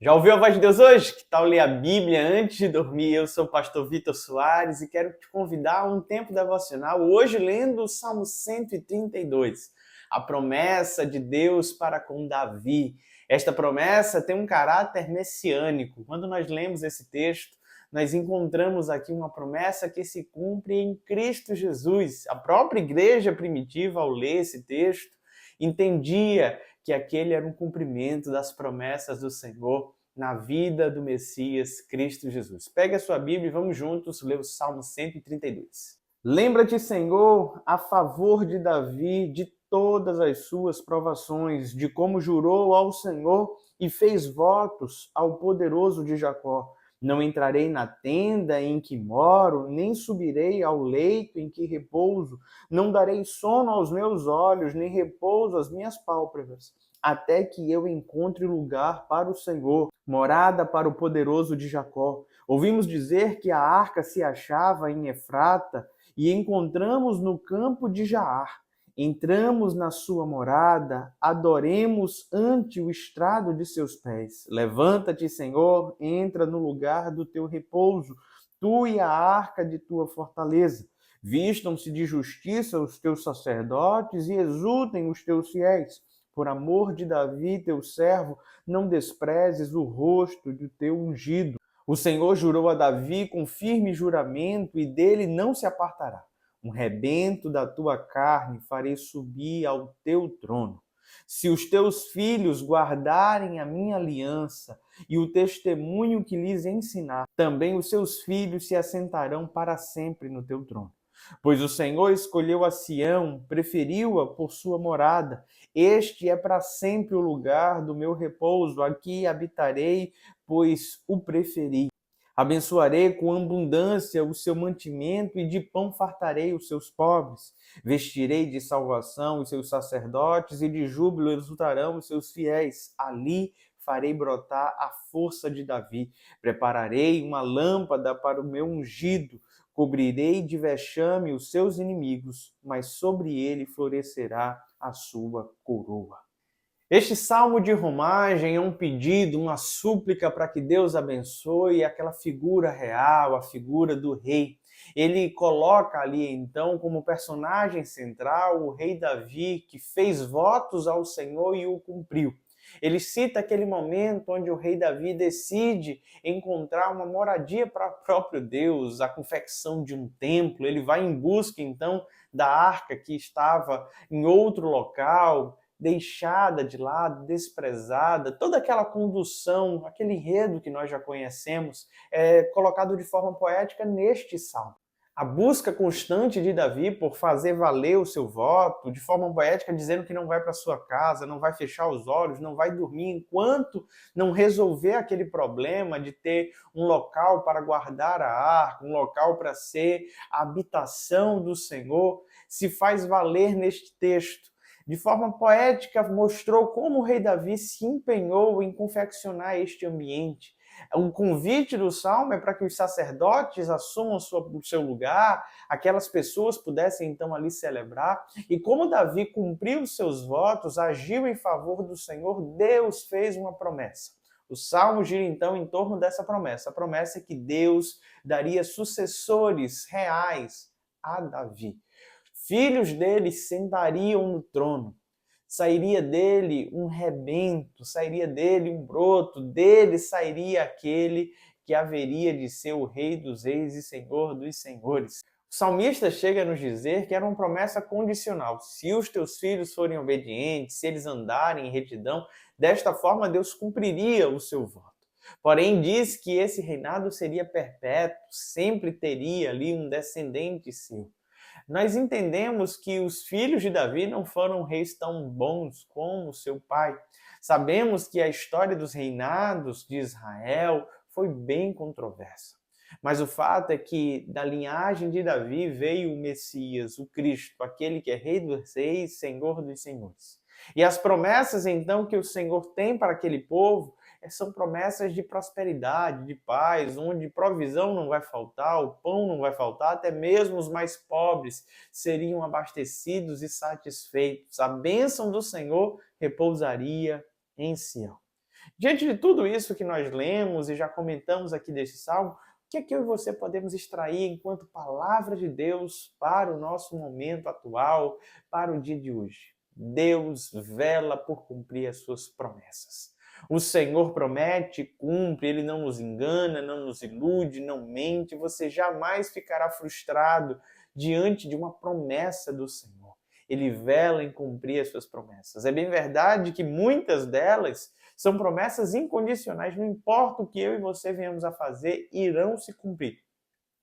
Já ouviu a voz de Deus hoje? Que tal ler a Bíblia antes de dormir? Eu sou o pastor Vitor Soares e quero te convidar a um tempo devocional, hoje lendo o Salmo 132, a promessa de Deus para com Davi. Esta promessa tem um caráter messiânico. Quando nós lemos esse texto, nós encontramos aqui uma promessa que se cumpre em Cristo Jesus. A própria igreja primitiva, ao ler esse texto, entendia que aquele era um cumprimento das promessas do Senhor na vida do Messias Cristo Jesus. Pega a sua Bíblia e vamos juntos ler o Salmo 132. Lembra-te, Senhor, a favor de Davi, de todas as suas provações, de como jurou ao Senhor e fez votos ao poderoso de Jacó. Não entrarei na tenda em que moro, nem subirei ao leito em que repouso. Não darei sono aos meus olhos, nem repouso às minhas pálpebras, até que eu encontre lugar para o Senhor, morada para o poderoso de Jacó. Ouvimos dizer que a arca se achava em Efrata e encontramos no campo de Jaar. Entramos na sua morada, adoremos ante o estrado de seus pés. Levanta-te, Senhor, entra no lugar do teu repouso, tu e a arca de tua fortaleza. Vistam-se de justiça os teus sacerdotes e exultem os teus fiéis. Por amor de Davi, teu servo, não desprezes o rosto do teu ungido. O Senhor jurou a Davi com firme juramento e dele não se apartará. Um rebento da tua carne farei subir ao teu trono. Se os teus filhos guardarem a minha aliança e o testemunho que lhes ensinar, também os seus filhos se assentarão para sempre no teu trono. Pois o Senhor escolheu a Sião, preferiu-a por sua morada. Este é para sempre o lugar do meu repouso, aqui habitarei, pois o preferi. Abençoarei com abundância o seu mantimento e de pão fartarei os seus pobres. Vestirei de salvação os seus sacerdotes e de júbilo exultarão os seus fiéis. Ali farei brotar a força de Davi. Prepararei uma lâmpada para o meu ungido. Cobrirei de vexame os seus inimigos, mas sobre ele florescerá a sua coroa. Este salmo de romagem é um pedido, uma súplica para que Deus abençoe aquela figura real, a figura do rei. Ele coloca ali, então, como personagem central o rei Davi, que fez votos ao Senhor e o cumpriu. Ele cita aquele momento onde o rei Davi decide encontrar uma moradia para o próprio Deus, a confecção de um templo. Ele vai em busca, então, da arca que estava em outro local, deixada de lado, desprezada, toda aquela condução, aquele enredo que nós já conhecemos, é colocado de forma poética neste salmo. A busca constante de Davi por fazer valer o seu voto, de forma poética, dizendo que não vai para sua casa, não vai fechar os olhos, não vai dormir enquanto não resolver aquele problema de ter um local para guardar a arca, um local para ser a habitação do Senhor, se faz valer neste texto. De forma poética, mostrou como o rei Davi se empenhou em confeccionar este ambiente. O convite do Salmo é para que os sacerdotes assumam o seu lugar, aquelas pessoas pudessem então ali celebrar. E como Davi cumpriu os seus votos, agiu em favor do Senhor, Deus fez uma promessa. O Salmo gira então em torno dessa promessa. A promessa é que Deus daria sucessores reais a Davi. Filhos dele sentariam no trono. Sairia dele um rebento, sairia dele um broto, dele sairia aquele que haveria de ser o Rei dos Reis e Senhor dos Senhores. O salmista chega a nos dizer que era uma promessa condicional. Se os teus filhos forem obedientes, se eles andarem em retidão, desta forma Deus cumpriria o seu voto. Porém, diz que esse reinado seria perpétuo, sempre teria ali um descendente seu. Nós entendemos que os filhos de Davi não foram reis tão bons como seu pai. Sabemos que a história dos reinados de Israel foi bem controversa. Mas o fato é que da linhagem de Davi veio o Messias, o Cristo, aquele que é Rei dos Reis, Senhor dos Senhores. E as promessas, então, que o Senhor tem para aquele povo são promessas de prosperidade, de paz, onde provisão não vai faltar, o pão não vai faltar, até mesmo os mais pobres seriam abastecidos e satisfeitos. A bênção do Senhor repousaria em Sião. Diante de tudo isso que nós lemos e já comentamos aqui desse salmo, o que é que eu e você podemos extrair enquanto palavra de Deus para o nosso momento atual, para o dia de hoje? Deus vela por cumprir as suas promessas. O Senhor promete, cumpre, Ele não nos engana, não nos ilude, não mente. Você jamais ficará frustrado diante de uma promessa do Senhor. Ele vela em cumprir as suas promessas. É bem verdade que muitas delas são promessas incondicionais, não importa o que eu e você venhamos a fazer, irão se cumprir.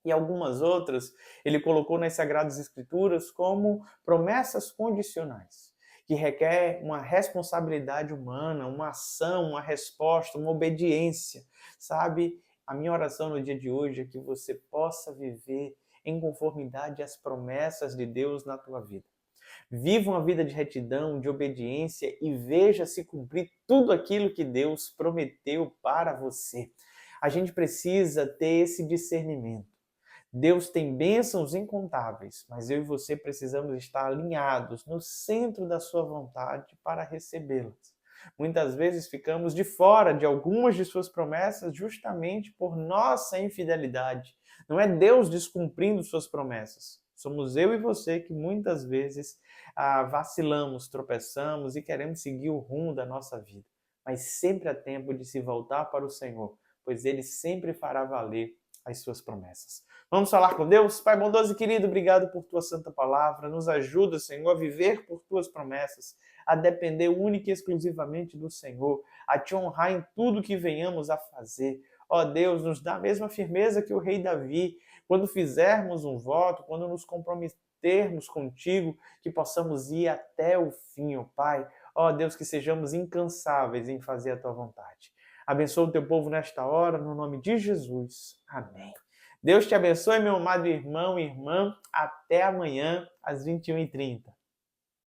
E algumas outras ele colocou nas Sagradas Escrituras como promessas condicionais, que requer uma responsabilidade humana, uma ação, uma resposta, uma obediência. Sabe, a minha oração no dia de hoje é que você possa viver em conformidade às promessas de Deus na tua vida. Viva uma vida de retidão, de obediência e veja se cumprir tudo aquilo que Deus prometeu para você. A gente precisa ter esse discernimento. Deus tem bênçãos incontáveis, mas eu e você precisamos estar alinhados no centro da sua vontade para recebê-las. Muitas vezes ficamos de fora de algumas de suas promessas justamente por nossa infidelidade. Não é Deus descumprindo suas promessas. Somos eu e você que muitas vezes vacilamos, tropeçamos e queremos seguir o rumo da nossa vida. Mas sempre há tempo de se voltar para o Senhor, pois Ele sempre fará valer as suas promessas. Vamos falar com Deus? Pai bondoso e querido, obrigado por tua santa palavra. Nos ajuda, Senhor, a viver por tuas promessas, a depender única e exclusivamente do Senhor, a te honrar em tudo que venhamos a fazer. Ó Deus, nos dá a mesma firmeza que o rei Davi, quando fizermos um voto, quando nos comprometermos contigo, que possamos ir até o fim, ó Pai. Ó Deus, que sejamos incansáveis em fazer a tua vontade. Abençoa o teu povo nesta hora, no nome de Jesus. Amém. Deus te abençoe, meu amado irmão e irmã. Até amanhã, às 21h30.